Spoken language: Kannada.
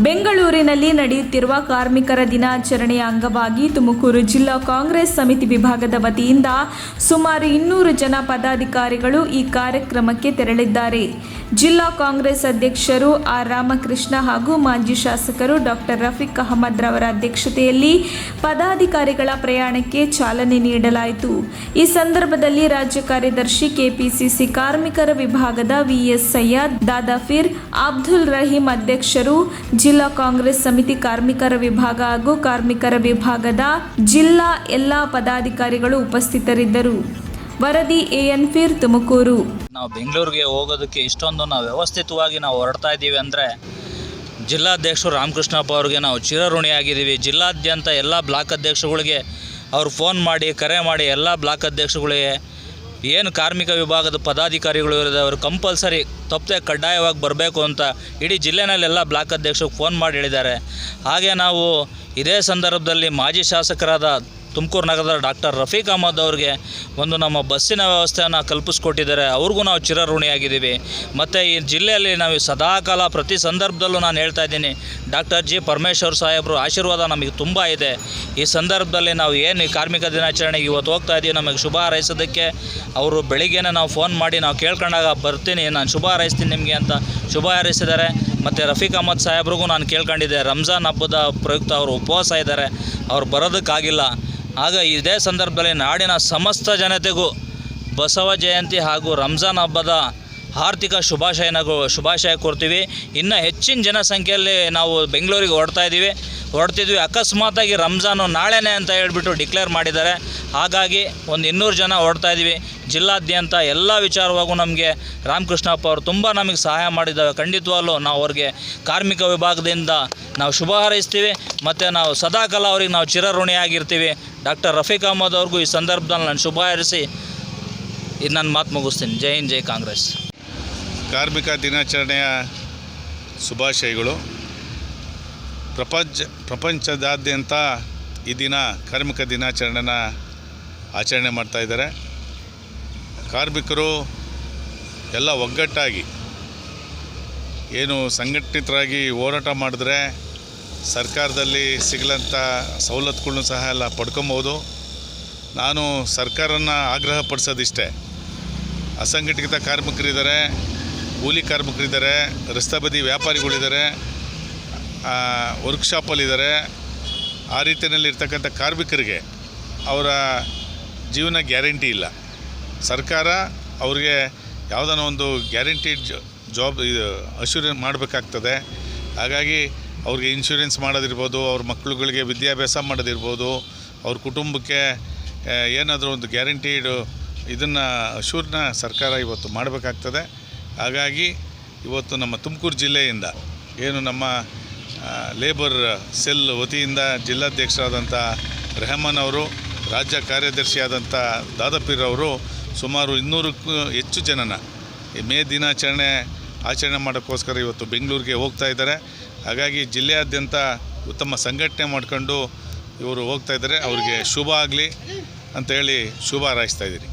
ಬೆಂಗಳೂರಿನಲ್ಲಿ ನಡೆಯುತ್ತಿರುವ ಕಾರ್ಮಿಕರ ದಿನಾಚರಣೆಯ ಅಂಗವಾಗಿ ತುಮಕೂರು ಜಿಲ್ಲಾ ಕಾಂಗ್ರೆಸ್ ಸಮಿತಿ ವಿಭಾಗದ ವತಿಯಿಂದ ಸುಮಾರು 200 ಜನ ಪದಾಧಿಕಾರಿಗಳು ಈ ಕಾರ್ಯಕ್ರಮಕ್ಕೆ ತೆರಳಿದ್ದಾರೆ. ಜಿಲ್ಲಾ ಕಾಂಗ್ರೆಸ್ ಅಧ್ಯಕ್ಷರು ಆರ್ ರಾಮಕೃಷ್ಣ ಹಾಗೂ ಮಾಜಿ ಶಾಸಕರು ಡಾಕ್ಟರ್ ರಫೀಕ್ ಅಹಮದ್ ರವರ ಅಧ್ಯಕ್ಷತೆಯಲ್ಲಿ ಪದಾಧಿಕಾರಿಗಳ ಪ್ರಯಾಣಕ್ಕೆ ಚಾಲನೆ ನೀಡಲಾಯಿತು. ಈ ಸಂದರ್ಭದಲ್ಲಿ ರಾಜ್ಯ ಕಾರ್ಯದರ್ಶಿ ಕೆಪಿಸಿಸಿ ಕಾರ್ಮಿಕರ ವಿಭಾಗದ ವಿಎಸ್ ಸೈಯದ್, ದಾದಾಫೀರ್, ಅಬ್ದುಲ್ ರಹೀಂ ಅಧ್ಯಕ್ಷರು, ಜಿಲ್ಲಾ ಕಾಂಗ್ರೆಸ್ ಸಮಿತಿ ಕಾರ್ಮಿಕರ ವಿಭಾಗ ಹಾಗೂ ಕಾರ್ಮಿಕರ ವಿಭಾಗದ ಜಿಲ್ಲಾ ಎಲ್ಲ ಪದಾಧಿಕಾರಿಗಳು ಉಪಸ್ಥಿತರಿದ್ದರು. ವರದಿ ಎಎನ್ ಫೀರ್, ತುಮಕೂರು. ನಾವು ಬೆಂಗಳೂರಿಗೆ ಹೋಗೋದಕ್ಕೆ ಇಷ್ಟೊಂದು ವ್ಯವಸ್ಥಿತವಾಗಿ ನಾವು ಹೊರಡ್ತಾ ಇದ್ದೀವಿ ಅಂದರೆ ಜಿಲ್ಲಾಧ್ಯಕ್ಷರು ರಾಮಕೃಷ್ಣಪ್ಪ ಅವ್ರಿಗೆ ನಾವು ಚಿರಋಣಿಯಾಗಿದ್ದೀವಿ. ಜಿಲ್ಲಾದ್ಯಂತ ಎಲ್ಲ ಬ್ಲಾಕ್ ಅಧ್ಯಕ್ಷಗಳಿಗೆ ಅವರು ಫೋನ್ ಮಾಡಿ ಕರೆ ಮಾಡಿ ಎಲ್ಲ ಬ್ಲಾಕ್ ಅಧ್ಯಕ್ಷಗಳಿಗೆ ಏನು ಕಾರ್ಮಿಕ ವಿಭಾಗದ ಪದಾಧಿಕಾರಿಗಳು ಇರೋದು ಅವರು ಕಂಪಲ್ಸರಿ ತಪ್ಪದೆ ಕಡ್ಡಾಯವಾಗಿ ಬರಬೇಕು ಅಂತ ಇಡೀ ಜಿಲ್ಲೆನಲ್ಲೆಲ್ಲ ಬ್ಲಾಕ್ ಅಧ್ಯಕ್ಷರಿಗೆ ಫೋನ್ ಮಾಡಿ ಹೇಳಿದ್ದಾರೆ. ಹಾಗೆ ನಾವು ಇದೇ ಸಂದರ್ಭದಲ್ಲಿ ಮಾಜಿ ಶಾಸಕರಾದ ತುಮಕೂರು ನಗರದ ಡಾಕ್ಟರ್ ರಫೀಕ್ ಅಹಮದ್ ಅವ್ರಿಗೆ ಒಂದು ನಮ್ಮ ಬಸ್ಸಿನ ವ್ಯವಸ್ಥೆಯನ್ನು ಕಲ್ಪಿಸ್ಕೊಟ್ಟಿದ್ದಾರೆ. ಅವ್ರಿಗೂ ನಾವು ಚಿರಋಣಿಯಾಗಿದ್ದೀವಿ. ಮತ್ತು ಈ ಜಿಲ್ಲೆಯಲ್ಲಿ ನಾವು ಸದಾಕಾಲ ಪ್ರತಿ ಸಂದರ್ಭದಲ್ಲೂ ನಾನು ಹೇಳ್ತಾ ಇದ್ದೀನಿ, ಡಾಕ್ಟರ್ ಜಿ ಪರಮೇಶ್ವರ್ ಸಾಹೇಬರು ಆಶೀರ್ವಾದ ನಮಗೆ ತುಂಬ ಇದೆ. ಈ ಸಂದರ್ಭದಲ್ಲಿ ನಾವು ಏನು ಈ ಕಾರ್ಮಿಕ ದಿನಾಚರಣೆಗೆ ಇವತ್ತು ಹೋಗ್ತಾ ಇದ್ದೀವಿ, ನಮಗೆ ಶುಭ ಹಾರೈಸೋದಕ್ಕೆ ಅವರು ಬೆಳಿಗ್ಗೆನೇ ನಾವು ಫೋನ್ ಮಾಡಿ ನಾವು ಕೇಳ್ಕೊಂಡಾಗ ಬರ್ತೀನಿ, ನಾನು ಶುಭ ಹಾರೈಸ್ತೀನಿ ನಿಮಗೆ ಅಂತ ಶುಭ ಹಾರೈಸಿದ್ದಾರೆ. ಮತ್ತು ರಫೀಕ್ ಅಹಮದ್ ಸಾಹೇಬ್ರಿಗೂ ನಾನು ಕೇಳ್ಕೊಂಡಿದ್ದೆ, ರಂಜಾನ್ ಹಬ್ಬದ ಪ್ರಯುಕ್ತ ಅವರು ಉಪವಾಸ ಇದ್ದಾರೆ, ಅವ್ರು ಬರೋದಕ್ಕಾಗಿಲ್ಲ. ಆಗ ಇದೇ ಸಂದರ್ಭದಲ್ಲಿ ನಾಡಿನ ಸಮಸ್ತ ಜನತೆಗೂ ಬಸವ ಜಯಂತಿ ಹಾಗೂ ರಂಜಾನ್ ಹಬ್ಬದ ಆರ್ಥಿಕ ಶುಭಾಶಯ ಕೋರ್ತೀವಿ. ಇನ್ನು ಹೆಚ್ಚಿನ ಜನಸಂಖ್ಯೆಯಲ್ಲಿ ನಾವು ಬೆಂಗಳೂರಿಗೆ ಹೊರಡ್ತಿದ್ವಿ. ಅಕಸ್ಮಾತಾಗಿ ರಂಜಾನು ನಾಳೆನೇ ಅಂತ ಹೇಳ್ಬಿಟ್ಟು ಡಿಕ್ಲೇರ್ ಮಾಡಿದ್ದಾರೆ. ಹಾಗಾಗಿ ಒಂದು 200 ಜನ ಹೊರಡ್ತಾ ಇದ್ದೀವಿ. ಜಿಲ್ಲಾದ್ಯಂತ ಎಲ್ಲ ವಿಚಾರವಾಗೂ ನಮಗೆ ರಾಮಕೃಷ್ಣಪ್ಪ ಅವರು ತುಂಬ ನಮಗೆ ಸಹಾಯ ಮಾಡಿದ್ದಾವೆ. ಖಂಡಿತವಾಗ್ಲೂ ನಾವು ಅವ್ರಿಗೆ ಕಾರ್ಮಿಕ ವಿಭಾಗದಿಂದ ನಾವು ಶುಭ ಹಾರೈಸ್ತೀವಿ ಮತ್ತು ನಾವು ಸದಾಕಾಲ ಅವ್ರಿಗೆ ನಾವು ಚಿರಋಣಿಯಾಗಿರ್ತೀವಿ. ಡಾಕ್ಟರ್ ರಫೀಕ್ ಅಹಮದ್ ಅವ್ರಿಗೂ ಈ ಸಂದರ್ಭದಲ್ಲಿ ನಾನು ಶುಭ ಹಾರೈಸಿ ಇದು ನನ್ನ ಮಾತು ಮುಗಿಸ್ತೀನಿ. ಜೈ ಹಿಂದ್, ಜೈ ಕಾಂಗ್ರೆಸ್. ಕಾರ್ಮಿಕ ದಿನಾಚರಣೆಯ ಶುಭಾಶಯಗಳು. ಪ್ರಪಂಚದಾದ್ಯಂತ ಈ ದಿನ ಕಾರ್ಮಿಕ ದಿನಾಚರಣೆನ ಆಚರಣೆ ಮಾಡ್ತಾಯಿದ್ದಾರೆ. ಕಾರ್ಮಿಕರು ಎಲ್ಲ ಒಗ್ಗಟ್ಟಾಗಿ ಏನು ಸಂಘಟಿತರಾಗಿ ಹೋರಾಟ ಮಾಡಿದ್ರೆ ಸರ್ಕಾರದಲ್ಲಿ ಸಿಗಲಂಥ ಸವಲತ್ತುಗಳನ್ನು ಸಹ ಎಲ್ಲ ಪಡ್ಕೊಬೋದು. ನಾನು ಸರ್ಕಾರನ ಆಗ್ರಹ ಪಡಿಸೋದಿಷ್ಟೇ, ಅಸಂಘಟಿತ ಕಾರ್ಮಿಕರಿದ್ದಾರೆ, ಕೂಲಿ ಕಾರ್ಮಿಕರಿದ್ದಾರೆ, ರಸ್ತೆ ಬದಿ ವ್ಯಾಪಾರಿಗಳಿದ್ದಾರೆ, ವರ್ಕ್ಶಾಪಲ್ಲಿದ್ದಾರೆ. ಆ ರೀತಿಯಲ್ಲಿರ್ತಕ್ಕಂಥ ಕಾರ್ಮಿಕರಿಗೆ ಅವರ ಜೀವನ ಗ್ಯಾರಂಟಿ ಇಲ್ಲ. ಸರ್ಕಾರ ಅವ್ರಿಗೆ ಯಾವುದನ್ನ ಒಂದು ಗ್ಯಾರಂಟಿಡ್ ಜಾಬ್ ಅಶ್ಯೂರೆನ್ಸ್ ಮಾಡಬೇಕಾಗ್ತದೆ. ಹಾಗಾಗಿ ಅವ್ರಿಗೆ ಇನ್ಶೂರೆನ್ಸ್ ಮಾಡೋದಿರ್ಬೋದು, ಅವ್ರ ಮಕ್ಕಳುಗಳಿಗೆ ವಿದ್ಯಾಭ್ಯಾಸ ಮಾಡೋದಿರ್ಬೋದು, ಅವ್ರ ಕುಟುಂಬಕ್ಕೆ ಏನಾದರೂ ಒಂದು ಗ್ಯಾರಂಟಿಡ್ ಇದನ್ನು ಅಶ್ಯೂರ್ನ ಸರ್ಕಾರ ಇವತ್ತು ಮಾಡಬೇಕಾಗ್ತದೆ. ಹಾಗಾಗಿ ಇವತ್ತು ನಮ್ಮ ತುಮಕೂರು ಜಿಲ್ಲೆಯಿಂದ ಏನು ನಮ್ಮ ಲೇಬರ್ ಸೆಲ್ ವತಿಯಿಂದ ಜಿಲ್ಲಾಧ್ಯಕ್ಷರಾದಂಥ ರೆಹಮಾನ್ ಅವರು, ರಾಜ್ಯ ಕಾರ್ಯದರ್ಶಿಯಾದಂಥ ದಾದಾಪೀರ್ ಅವರು ಸುಮಾರು 200ಕ್ಕೂ ಹೆಚ್ಚು ಜನನ ಈ ಮೇ ದಿನಾಚರಣೆ ಆಚರಣೆ ಮಾಡೋಕ್ಕೋಸ್ಕರ ಇವತ್ತು ಬೆಂಗಳೂರಿಗೆ ಹೋಗ್ತಾ ಇದ್ದಾರೆ. ಹಾಗಾಗಿ ಜಿಲ್ಲೆಯಾದ್ಯಂತ ಉತ್ತಮ ಸಂಘಟನೆ ಮಾಡ್ಕೊಂಡು ಇವರು ಹೋಗ್ತಾ ಇದ್ದಾರೆ. ಅವರಿಗೆ ಶುಭ ಆಗಲಿ ಅಂತ ಹೇಳಿ ಶುಭ ಹಾರೈಸ್ತಾ ಇದ್ದೀನಿ.